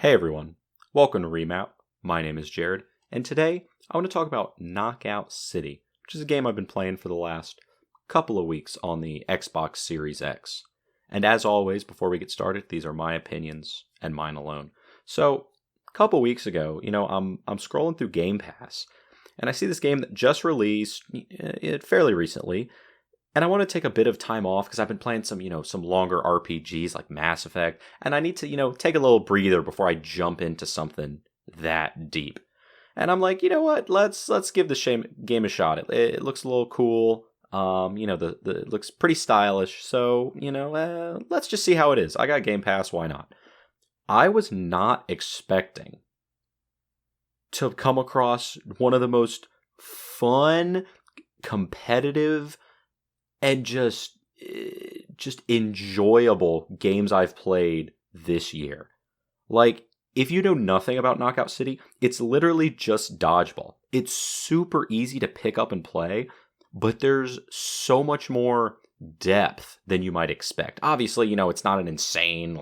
Hey everyone, welcome to Remap. My name is Jared, and today I want to talk about Knockout City, which is a game I've been playing for the last couple of weeks on the Xbox Series X. And as always, before we get started, these are my opinions and mine alone. So, a couple weeks ago, I'm scrolling through Game Pass, and I see this game that just released fairly recently, and I want to take a bit of time off because I've been playing some longer RPGs like Mass Effect, and I need to, take a little breather before I jump into something that deep. And I'm like, you know what? Let's give the game a shot. It looks a little cool. It looks pretty stylish. So, let's just see how it is. I got Game Pass. Why not? I was not expecting to come across one of the most fun, competitive, and just enjoyable games I've played this year. Like, if you know nothing about Knockout City, it's literally just dodgeball. It's super easy to pick up and play, but there's so much more depth than you might expect. Obviously, it's not an insane,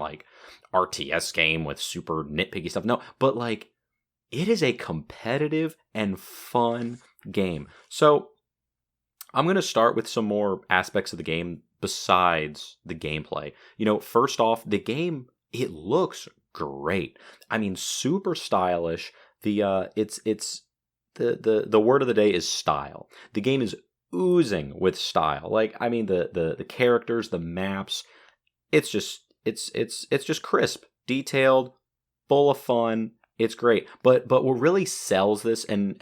RTS game with super nitpicky stuff. No, but, it is a competitive and fun game. So, I'm going to start with some more aspects of the game besides the gameplay. First off, the game, it looks great. I mean, super stylish. The word of the day is style. The game is oozing with style. The characters, the maps, it's just crisp, detailed, full of fun. It's great, but what really sells this and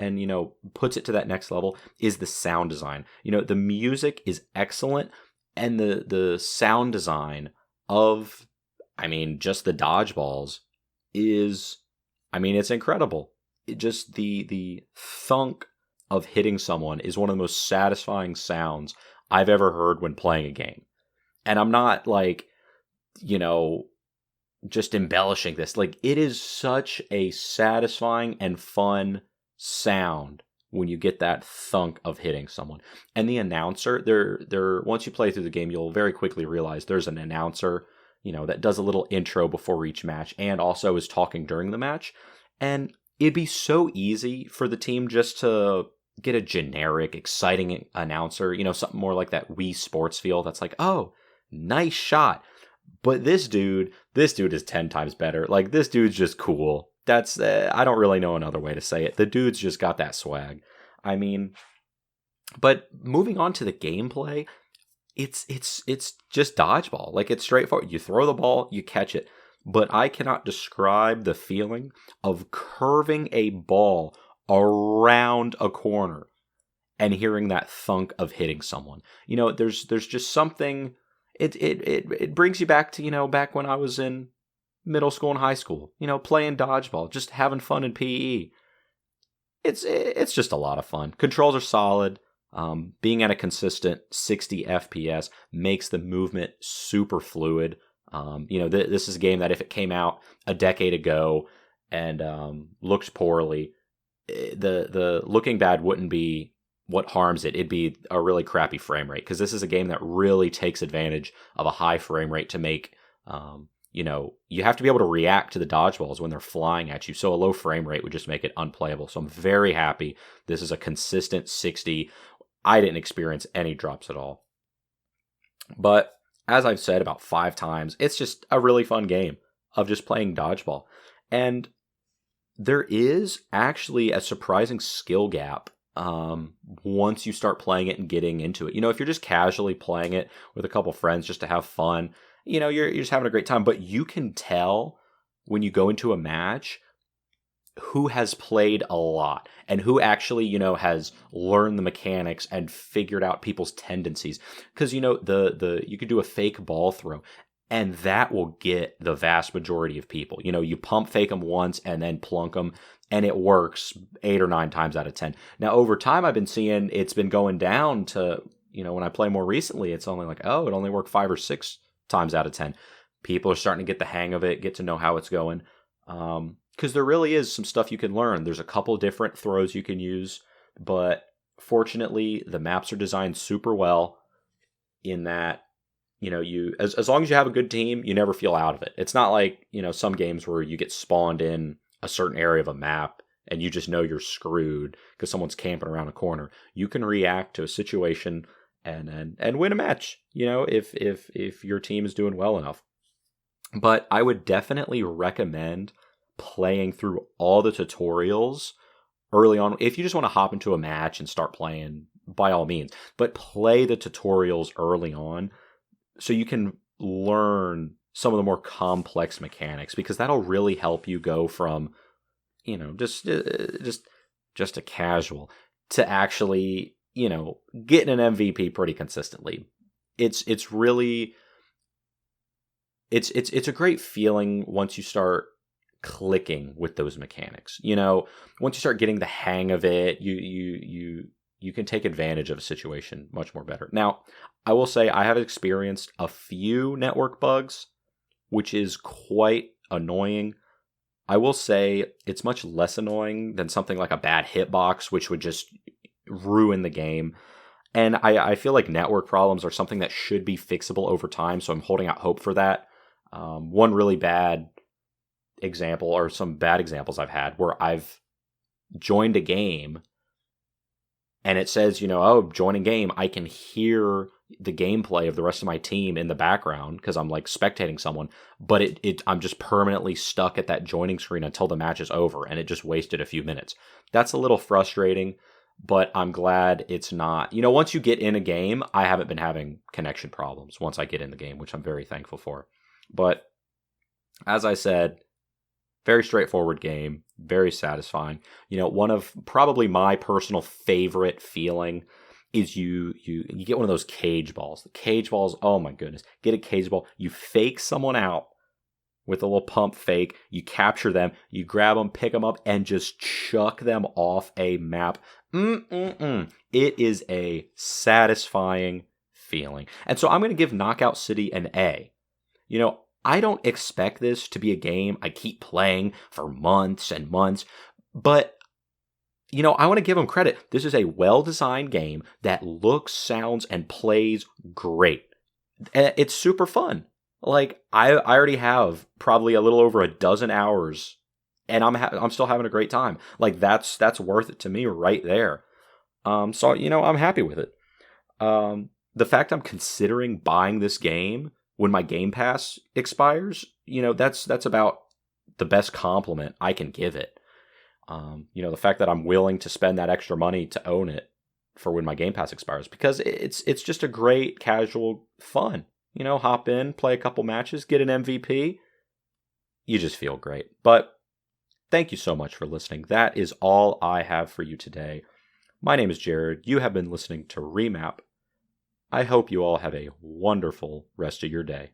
puts it to that next level is the sound design. The music is excellent, and the sound design of, just the dodgeballs is, it's incredible. Just the thunk of hitting someone is one of the most satisfying sounds I've ever heard when playing a game. And I'm not just embellishing this. It is such a satisfying and fun sound when you get that thunk of hitting someone. And the announcer, there once you play through the game, you'll very quickly realize there's an announcer, that does a little intro before each match and also is talking during the match. And it'd be so easy for the team just to get a generic, exciting announcer, something more like that Wii Sports feel that's like, oh, nice shot. But this dude is 10 times better. This dude's just cool. That's, I don't really know another way to say it. The dude's just got that swag. But moving on to the gameplay, it's just dodgeball. It's straightforward. You throw the ball, you catch it. But I cannot describe the feeling of curving a ball around a corner and hearing that thunk of hitting someone. There's just something. It brings you back to, back when I was in middle school and high school, playing dodgeball, just having fun in PE. It's just a lot of fun. Controls are solid. Being at a consistent 60 FPS makes the movement super fluid. This is a game that if it came out a decade ago and looked poorly, the looking bad wouldn't be what harms it. It'd be a really crappy frame rate, because this is a game that really takes advantage of a high frame rate to make, you have to be able to react to the dodgeballs when they're flying at you. So a low frame rate would just make it unplayable. So I'm very happy this is a consistent 60. I didn't experience any drops at all. But as I've said about 5 times, it's just a really fun game of just playing dodgeball. And there is actually a surprising skill gap once you start playing it and getting into it. If you're just casually playing it with a couple friends just to have fun, you're just having a great time. But you can tell when you go into a match who has played a lot and who actually, has learned the mechanics and figured out people's tendencies. Because, the you could do a fake ball throw, and that will get the vast majority of people. You pump fake them once and then plunk them, and it works 8 or 9 times out of 10. Now, over time, I've been seeing it's been going down to, when I play more recently, it's only it only worked 5 or 6 times out of 10. People are starting to get the hang of it, get to know how it's going. Because there really is some stuff you can learn. There's a couple different throws you can use, but fortunately, the maps are designed super well in that as long as you have a good team, you never feel out of it. It's not like, some games where you get spawned in a certain area of a map and you just know you're screwed because someone's camping around a corner. You can react to a situation and win a match, if your team is doing well enough. But I would definitely recommend playing through all the tutorials early on. If you just want to hop into a match and start playing, by all means, but play the tutorials early on so you can learn some of the more complex mechanics, because that'll really help you go from, just a casual to actually, getting an MVP pretty consistently. It's really, it's a great feeling once you start clicking with those mechanics. Once you start getting the hang of it, you can take advantage of a situation much more better. Now, I will say I have experienced a few network bugs, which is quite annoying. I will say it's much less annoying than something like a bad hitbox, which would just ruin the game. And I feel like network problems are something that should be fixable over time, so I'm holding out hope for that. One really bad example, or some bad examples I've had, where I've joined a game and it says, joining game, I can hear the gameplay of the rest of my team in the background because I'm like spectating someone, but I'm just permanently stuck at that joining screen until the match is over, and it just wasted a few minutes. That's a little frustrating, but I'm glad it's not. Once you get in a game, I haven't been having connection problems once I get in the game, which I'm very thankful for. But as I said, very straightforward game, very satisfying. One of probably my personal favorite feeling is you get one of those cage balls. The cage balls, oh my goodness. Get a cage ball, you fake someone out with a little pump fake, you capture them, you grab them, pick them up, and just chuck them off a map. It is a satisfying feeling. And so I'm going to give Knockout City an A. I don't expect this to be a game I keep playing for months and months, but, I want to give them credit. This is a well-designed game that looks, sounds, and plays great. It's super fun. Like, I already have probably a little over a dozen hours, and I'm still having a great time. Like, that's worth it to me right there. So, I'm happy with it. The fact I'm considering buying this game when my Game Pass expires, that's about the best compliment I can give it. The fact that I'm willing to spend that extra money to own it for when my Game Pass expires, because it's just a great casual fun. Hop in, play a couple matches, get an MVP. You just feel great. But thank you so much for listening. That is all I have for you today. My name is Jared. You have been listening to Remap. I hope you all have a wonderful rest of your day.